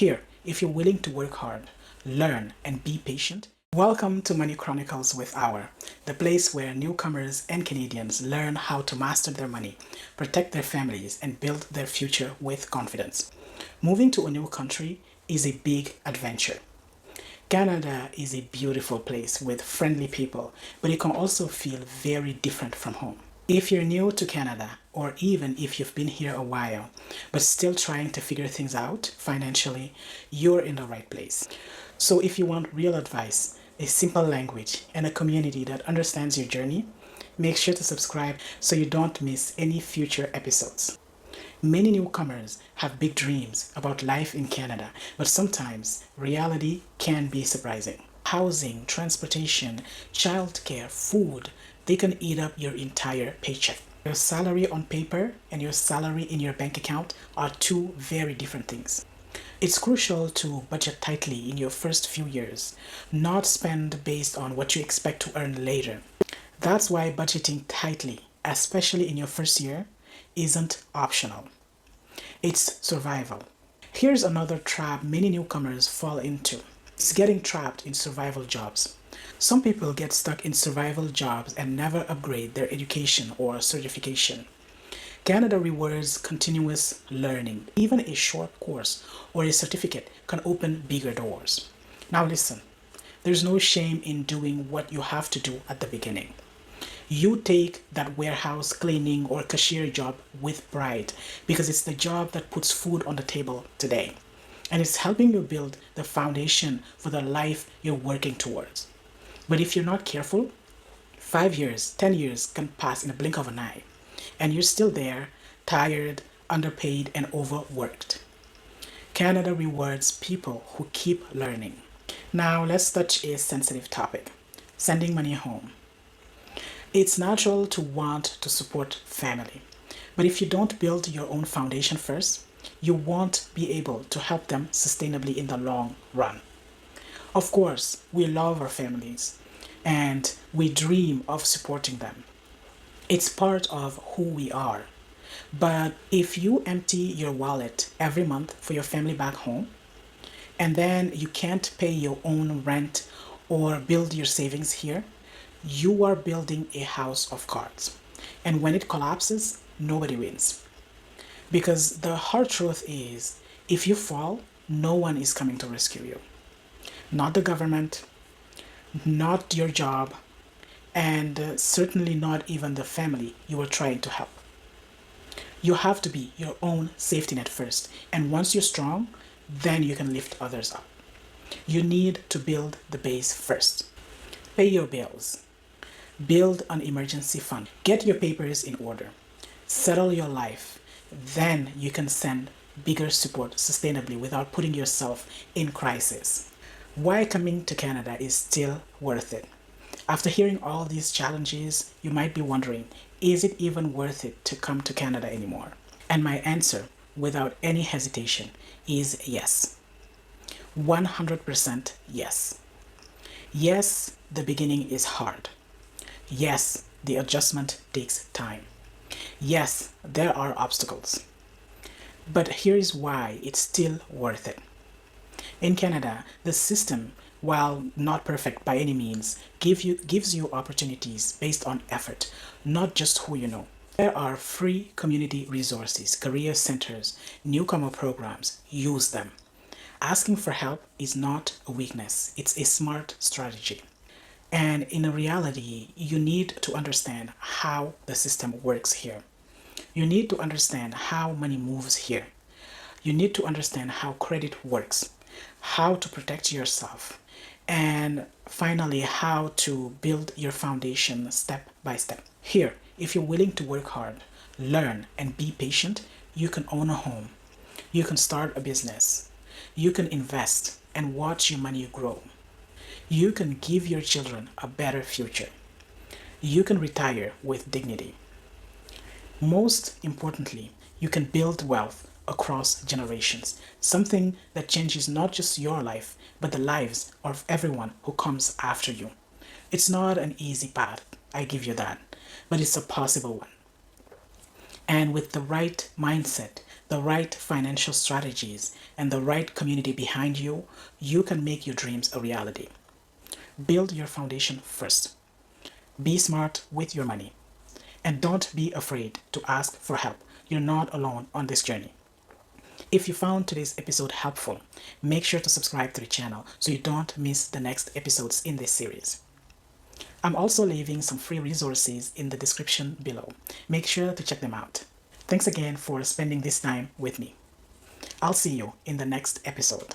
Here, if you're willing to work hard, learn, and be patient, welcome to Money Chronicles with Our, the place where newcomers and Canadians learn how to master their money, protect their families, and build their future with confidence. Moving to a new country is a big adventure. Canada is a beautiful place with friendly people, but it can also feel very different from home. If you're new to Canada, or even if you've been here a while, but still trying to figure things out financially, you're in the right place. So if you want real advice, a simple language, and a community that understands your journey, make sure to subscribe so you don't miss any future episodes. Many newcomers have big dreams about life in Canada, but sometimes reality can be surprising. Housing, transportation, childcare, food, they can eat up your entire paycheck. Your salary on paper and your salary in your bank account are two very different things. It's crucial to budget tightly in your first few years, not spend based on what you expect to earn later. That's why budgeting tightly, especially in your first year, isn't optional. It's survival. Here's another trap many newcomers fall into. It's getting trapped in survival jobs. Some people get stuck in survival jobs and never upgrade their education or certification. Canada rewards continuous learning. Even a short course or a certificate can open bigger doors. Now listen, there's no shame in doing what you have to do at the beginning. You take that warehouse cleaning or cashier job with pride because it's the job that puts food on the table today. And it's helping you build the foundation for the life you're working towards. But if you're not careful, 5 years, 10 years can pass in a blink of an eye. And you're still there, tired, underpaid, and overworked. Canada rewards people who keep learning. Now let's touch a sensitive topic, sending money home. It's natural to want to support family, but if you don't build your own foundation first, you won't be able to help them sustainably in the long run. Of course, we love our families and we dream of supporting them. It's part of who we are. But if you empty your wallet every month for your family back home, and then you can't pay your own rent or build your savings here, you are building a house of cards. And when it collapses, nobody wins. Because the hard truth is, if you fall, no one is coming to rescue you. Not the government, not your job, and certainly not even the family you are trying to help. You have to be your own safety net first, and once you're strong, then you can lift others up. You need to build the base first. Pay your bills. Build an emergency fund. Get your papers in order. Settle your life. Then you can send bigger support sustainably without putting yourself in crisis. Why coming to Canada is still worth it. After hearing all these challenges, you might be wondering, is it even worth it to come to Canada anymore? And my answer, without any hesitation, is yes. 100% yes. Yes, the beginning is hard. Yes, the adjustment takes time. Yes, there are obstacles. But here's why it's still worth it. In Canada, the system, while not perfect by any means, gives you opportunities based on effort, not just who you know. There are free community resources, career centers, newcomer programs. Use them. Asking for help is not a weakness, it's a smart strategy. And in reality, you need to understand how the system works here. You need to understand how money moves here. You need to understand how credit works, how to protect yourself, and finally, how to build your foundation step by step. Here, if you're willing to work hard, learn, and be patient, you can own a home. You can start a business. You can invest and watch your money grow. You can give your children a better future. You can retire with dignity. Most importantly, you can build wealth across generations, something that changes not just your life, but the lives of everyone who comes after you. It's not an easy path, I give you that, but it's a possible one. And with the right mindset, the right financial strategies, and the right community behind you, you can make your dreams a reality. Build your foundation first. Be smart with your money. And don't be afraid to ask for help. You're not alone on this journey. If you found today's episode helpful, make sure to subscribe to the channel so you don't miss the next episodes in this series. I'm also leaving some free resources in the description below. Make sure to check them out. Thanks again for spending this time with me. I'll see you in the next episode.